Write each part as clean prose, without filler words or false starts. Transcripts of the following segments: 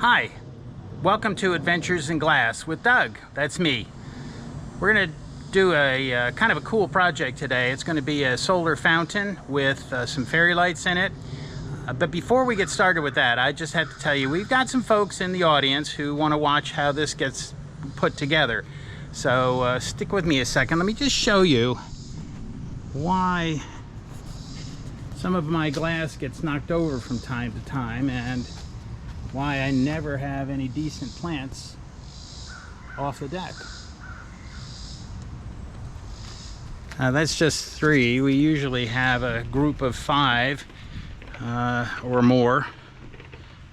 Hi, welcome to Adventures in Glass with Doug. That's me. We're going to do a kind of a cool project today. It's going to be a solar fountain with some fairy lights in it. But before we get started with that, I just have to tell you, we've got some folks in the audience who want to watch how this gets put together. So stick with me a second. Let me just show you why some of my glass gets knocked over from time to time and why I never have any decent plants off the deck. That's just 3. We usually have a group of 5 or more.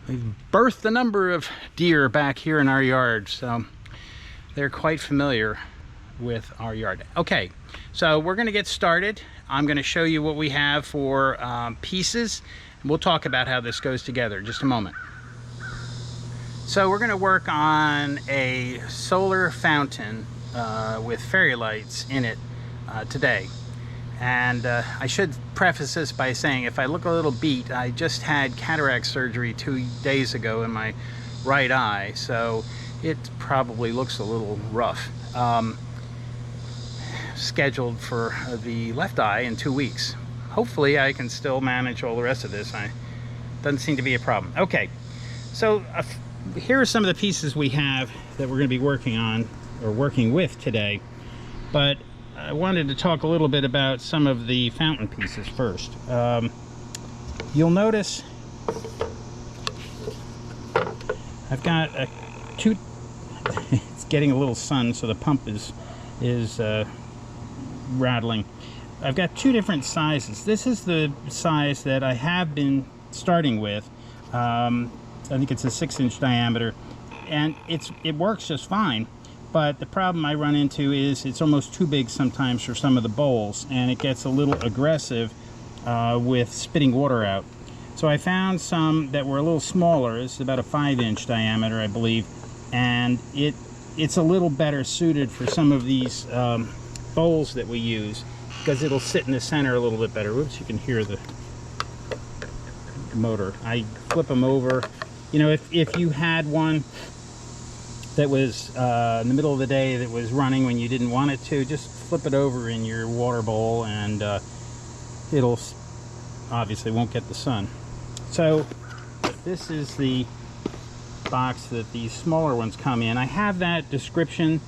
We've birthed a number of deer back here in our yard, so they're quite familiar with our yard. Okay, so we're going to get started. I'm going to show you what we have for pieces, and we'll talk about how this goes together in just a moment. So we're going to work on a solar fountain with fairy lights in it today. And I should preface this by saying, if I look a little beat, I just had cataract surgery 2 days ago in my right eye, so it probably looks a little rough. Scheduled for the left eye in 2 weeks. Hopefully I can still manage all the rest of this. Doesn't seem to be a problem. Okay, so here are some of the pieces we have that we're going to be working on or working with today, but I wanted to talk a little bit about some of the fountain pieces first. You'll notice I've got two it's getting a little sun, so the pump is rattling. I've got 2 different sizes. This is the size that I have been starting with. I think it's a 6-inch diameter, and it works just fine. But the problem I run into is it's almost too big sometimes for some of the bowls, and it gets a little aggressive with spitting water out. So I found some that were a little smaller. It's about a 5-inch diameter, I believe, and it's a little better suited for some of these bowls that we use, because it'll sit in the center a little bit better. Oops, you can hear the motor. I flip them over. You know, if you had one that was in the middle of the day that was running when you didn't want it to, just flip it over in your water bowl, and it'll obviously won't get the sun. So this is the box that these smaller ones come in. I have that description,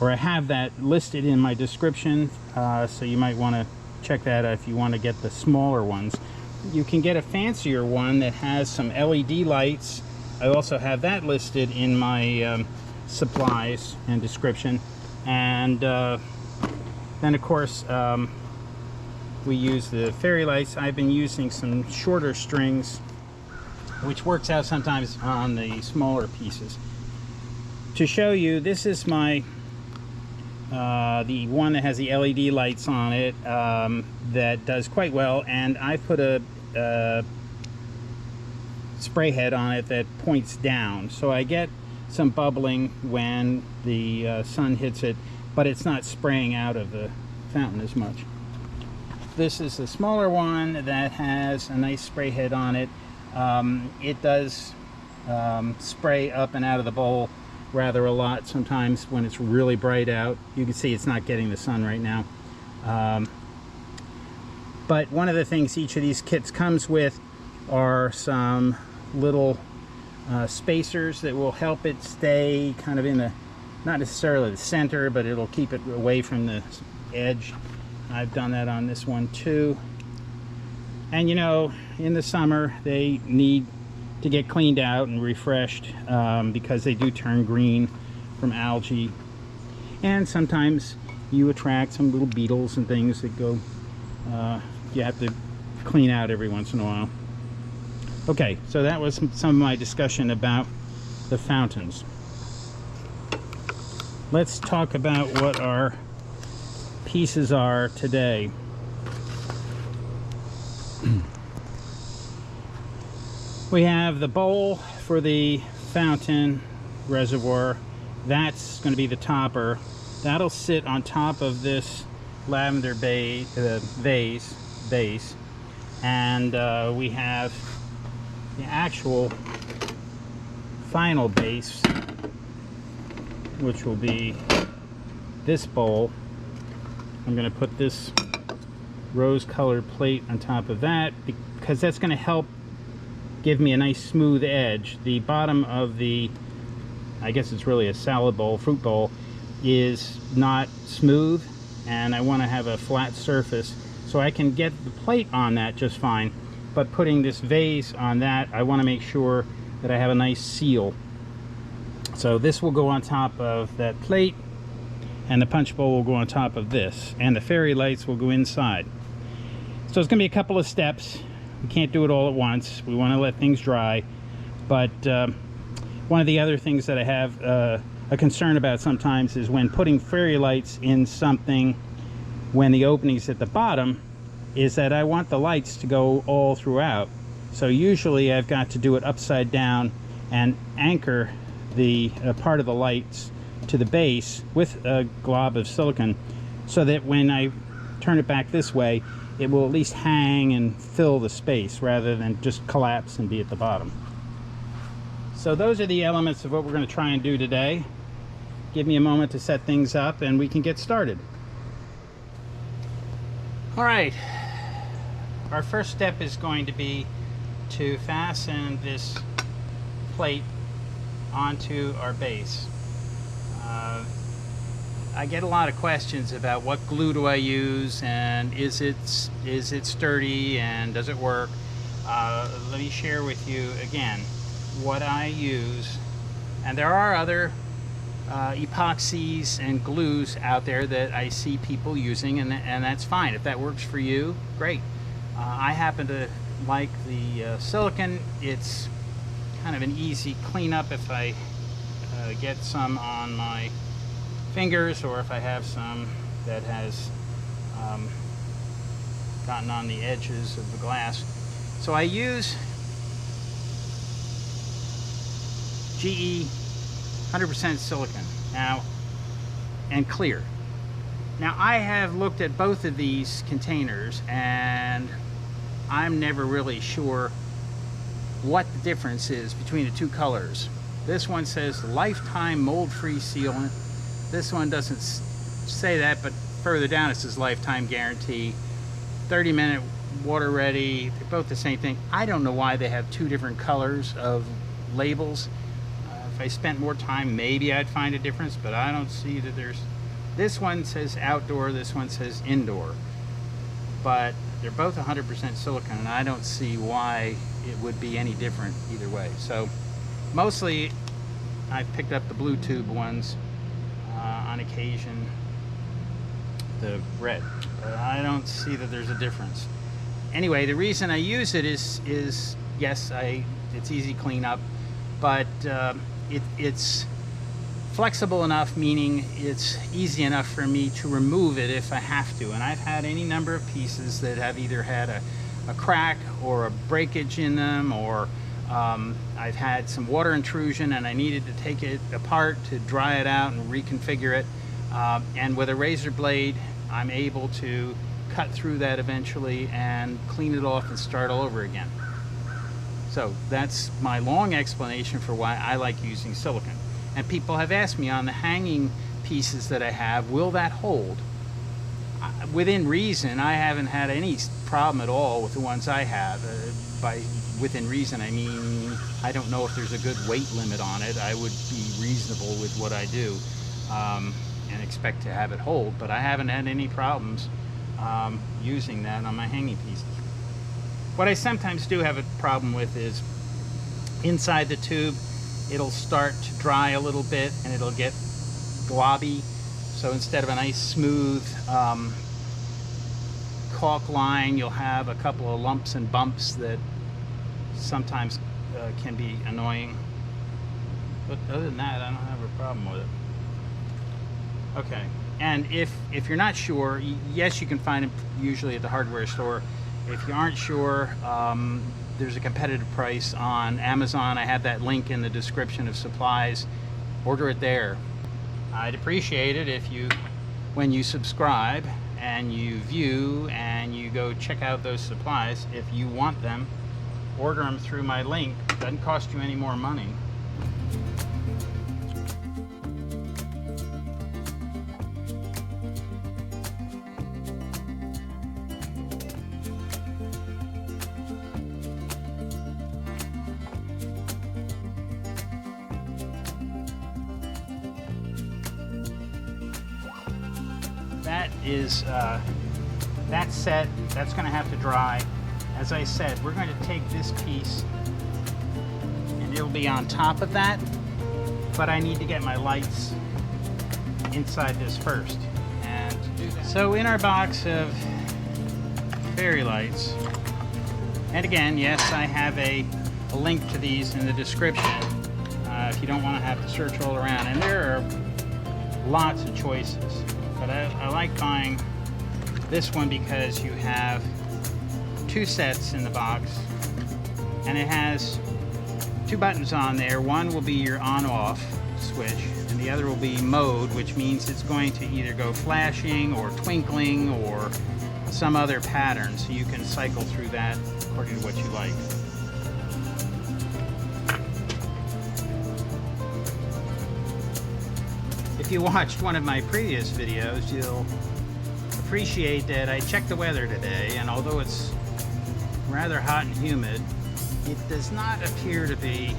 or I have that listed in my description, so you might want to check that out if you want to get the smaller ones. You can get a fancier one that has some LED lights. I also have that listed in my supplies and description. And then of course we use the fairy lights. I've been using some shorter strings, which works out sometimes on the smaller pieces. To show you, this is my the one that has the LED lights on it, that does quite well, and I put a spray head on it that points down, so I get some bubbling when the sun hits it, but it's not spraying out of the fountain as much. This is the smaller one that has a nice spray head on it. It does spray up and out of the bowl rather a lot sometimes when it's really bright out. You can see it's not getting the sun right now. But one of the things each of these kits comes with are some little spacers that will help it stay kind of in the, not necessarily the center, but it'll keep it away from the edge. I've done that on this one too. And you know, in the summer they need to get cleaned out and refreshed, because they do turn green from algae, and sometimes you attract some little beetles and things that go you have to clean out every once in a while. Okay, so that was some of my discussion about the fountains. Let's talk about what our pieces are today. We have the bowl for the fountain reservoir. That's going to be the topper. That'll sit on top of this lavender vase, and we have the actual final base, which will be this bowl. I'm going to put this rose-colored plate on top of that because that's going to help give me a nice smooth edge. The bottom of the, I guess it's really a salad bowl, fruit bowl, is not smooth, and I want to have a flat surface so I can get the plate on that just fine. But putting this vase on that, I want to make sure that I have a nice seal. So this will go on top of that plate, and the punch bowl will go on top of this, and the fairy lights will go inside. So it's going to be a couple of steps. We can't do it all at once. We want to let things dry. But one of the other things that I have a concern about sometimes is when putting fairy lights in something, when the opening's at the bottom, is that I want the lights to go all throughout. So usually I've got to do it upside down and anchor the part of the lights to the base with a glob of silicone, so that when I turn it back this way, it will at least hang and fill the space rather than just collapse and be at the bottom. So those are the elements of what we're going to try and do today. Give me a moment to set things up and we can get started. All right, our first step is going to be to fasten this plate onto our base. I get a lot of questions about what glue do I use, and is it sturdy, and does it work? Let me share with you again what I use. And there are other epoxies and glues out there that I see people using, and that's fine. If that works for you, great. I happen to like the silicone. It's kind of an easy cleanup if I get some on my fingers, or if I have some that has gotten on the edges of the glass. So I use GE 100% silicone now, and clear. Now I have looked at both of these containers and I'm never really sure what the difference is between the two colors. This one says lifetime mold-free sealant. This one doesn't say that, but further down it says lifetime guarantee, 30-minute water ready. They're both the same thing. I don't know why they have two different colors of labels. If I spent more time, maybe I'd find a difference, but I don't see that there's... This one says outdoor, this one says indoor. But they're both 100% silicone, and I don't see why it would be any different either way. So mostly I've picked up the blue tube ones, on occasion the red, but I don't see that there's a difference. Anyway, the reason I use it is yes, it's easy cleanup, but it's flexible enough, meaning it's easy enough for me to remove it if I have to. And I've had any number of pieces that have either had a crack or a breakage in them, or I've had some water intrusion and I needed to take it apart to dry it out and reconfigure it. And with a razor blade, I'm able to cut through that eventually and clean it off and start all over again. So that's my long explanation for why I like using silicone. And people have asked me on the hanging pieces that I have, will that hold? Within reason, I haven't had any problem at all with the ones I have. By within reason, I mean, I don't know if there's a good weight limit on it. I would be reasonable with what I do and expect to have it hold, but I haven't had any problems using that on my hanging pieces. What I sometimes do have a problem with is inside the tube, it'll start to dry a little bit and it'll get globby. So instead of a nice smooth caulk line, you'll have a couple of lumps and bumps that sometimes can be annoying. But other than that, I don't have a problem with it. Okay, and if you're not sure, yes, you can find it usually at the hardware store. If you aren't sure, there's a competitive price on Amazon. I have that link in the description of supplies. Order it there. I'd appreciate it if you, when you subscribe and you view and you go check out those supplies, if you want them, order them through my link. It doesn't cost you any more money. That is that's set. That's going to have to dry. As I said, we're going to take this piece and it'll be on top of that, but I need to get my lights inside this first. And so in our box of fairy lights, and again, yes, I have a link to these in the description if you don't want to have to search all around. And there are lots of choices, but I like buying this one because you have two sets in the box, and it has two buttons on there. One will be your on-off switch, and the other will be mode, which means it's going to either go flashing or twinkling or some other pattern, so you can cycle through that according to what you like. If you watched one of my previous videos, you'll appreciate that I checked the weather today, and although it's rather hot and humid, it does not appear to be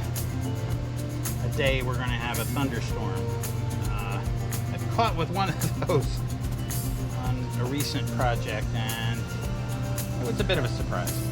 a day we're going to have a thunderstorm. I've caught with one of those on a recent project, and it was a bit of a surprise.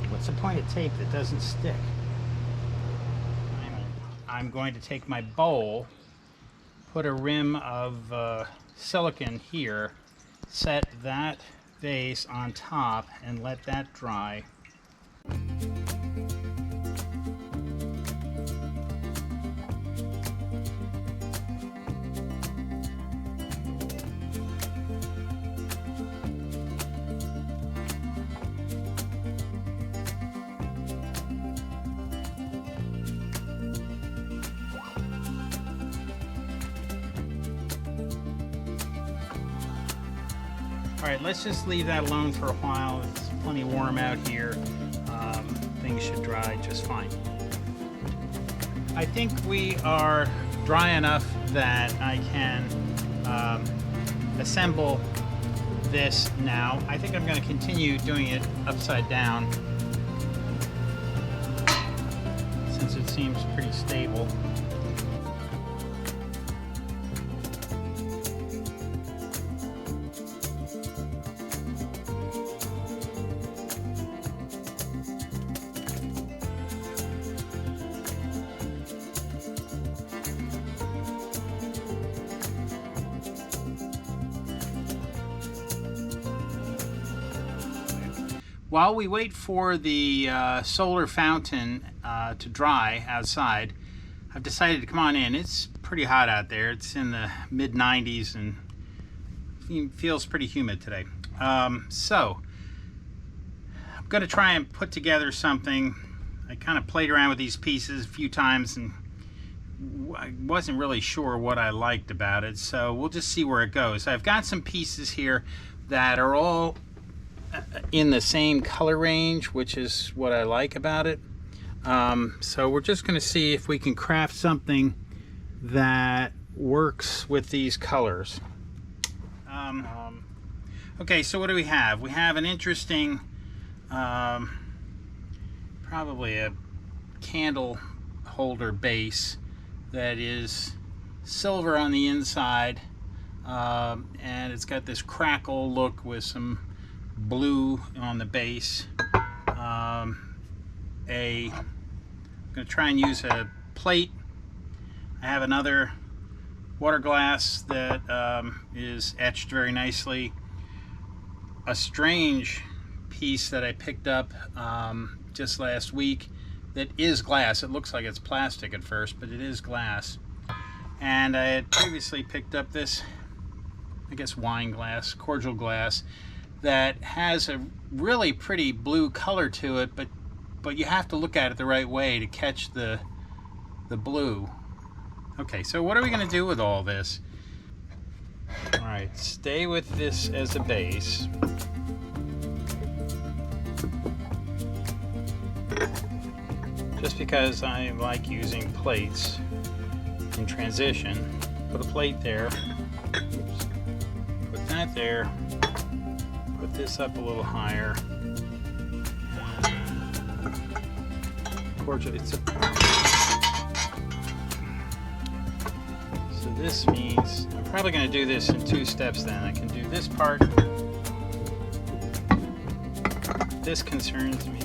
What's the point of tape that doesn't stick? I'm going to take my bowl, put a rim of silicone here, set that vase on top, and let that dry. All right, let's just leave that alone for a while. It's plenty warm out here. Things should dry just fine. I think we are dry enough that I can assemble this now. I think I'm going to continue doing it upside down since it seems pretty stable. While we wait for the solar fountain to dry outside, I've decided to come on in. It's pretty hot out there. It's in the mid 90s and feels pretty humid today. So I'm going to try and put together something. I kind of played around with these pieces a few times and I wasn't really sure what I liked about it. So we'll just see where it goes. I've got some pieces here that are all in the same color range, which is what I like about it. So we're just going to see if we can craft something that works with these colors. Okay, so what do we have? We have an interesting, probably a candle holder base that is silver on the inside, and it's got this crackle look with some blue on the base. I'm going to try and use a plate. I have another water glass that is etched very nicely. A strange piece that I picked up just last week that is glass. It looks like it's plastic at first, but it is glass. And I had previously picked up this, I guess, wine glass, cordial glass, that has a really pretty blue color to it, but you have to look at it the right way to catch the blue. Okay, so what are we going to do with all this? All right, stay with this as a base. Just because I like using plates in transition, put a plate there, oops, put that there, put this up a little higher. So this means I'm probably going to do this in 2 steps then. I can do this part. This concerns me.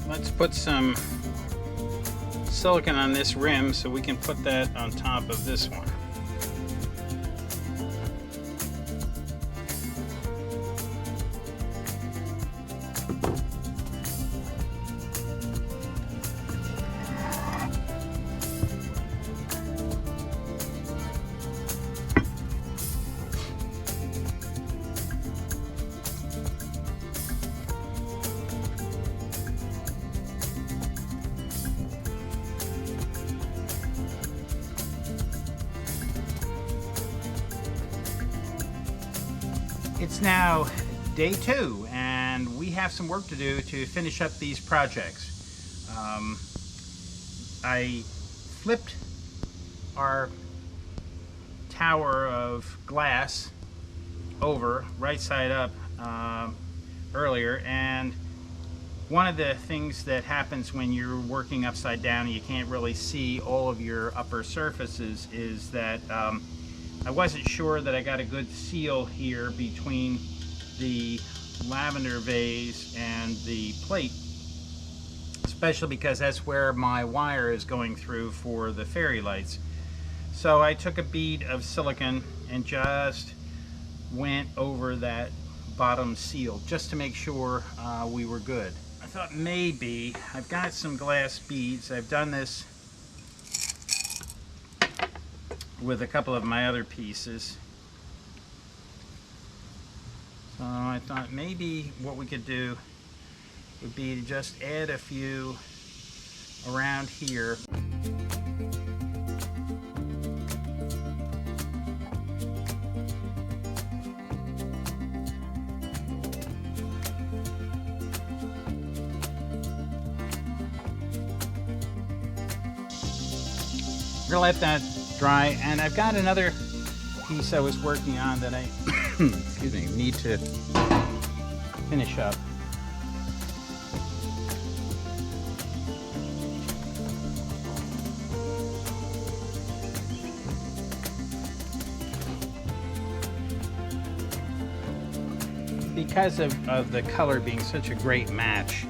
Let's put some silicone on this rim so we can put that on top of this one. It's now day 2 and we have some work to do to finish up these projects. I flipped our tower of glass over right side up earlier, and one of the things that happens when you're working upside down and you can't really see all of your upper surfaces is that I wasn't sure that I got a good seal here between the lavender vase and the plate, especially because that's where my wire is going through for the fairy lights. So I took a bead of silicone and just went over that bottom seal just to make sure we were good. I thought maybe I've got some glass beads. I've done this with a couple of my other pieces. So I thought maybe what we could do would be to just add a few around here. We're gonna let that dry, and I've got another piece I was working on that I excuse me, need to finish up. Because of the color being such a great match,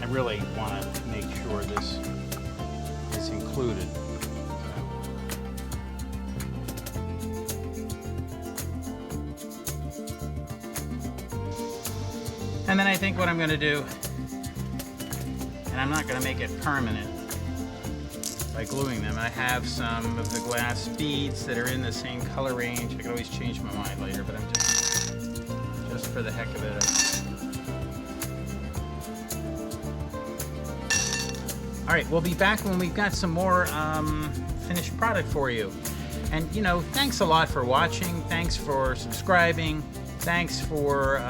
I really want to make sure this is included. And then I think what I'm going to do, and I'm not going to make it permanent by gluing them. I have some of the glass beads that are in the same color range. I can always change my mind later, but I'm just for the heck of it. All right, we'll be back when we've got some more finished product for you. And you know, thanks a lot for watching. Thanks for subscribing. Thanks for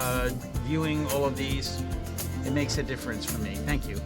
viewing all of these. It makes a difference for me. Thank you.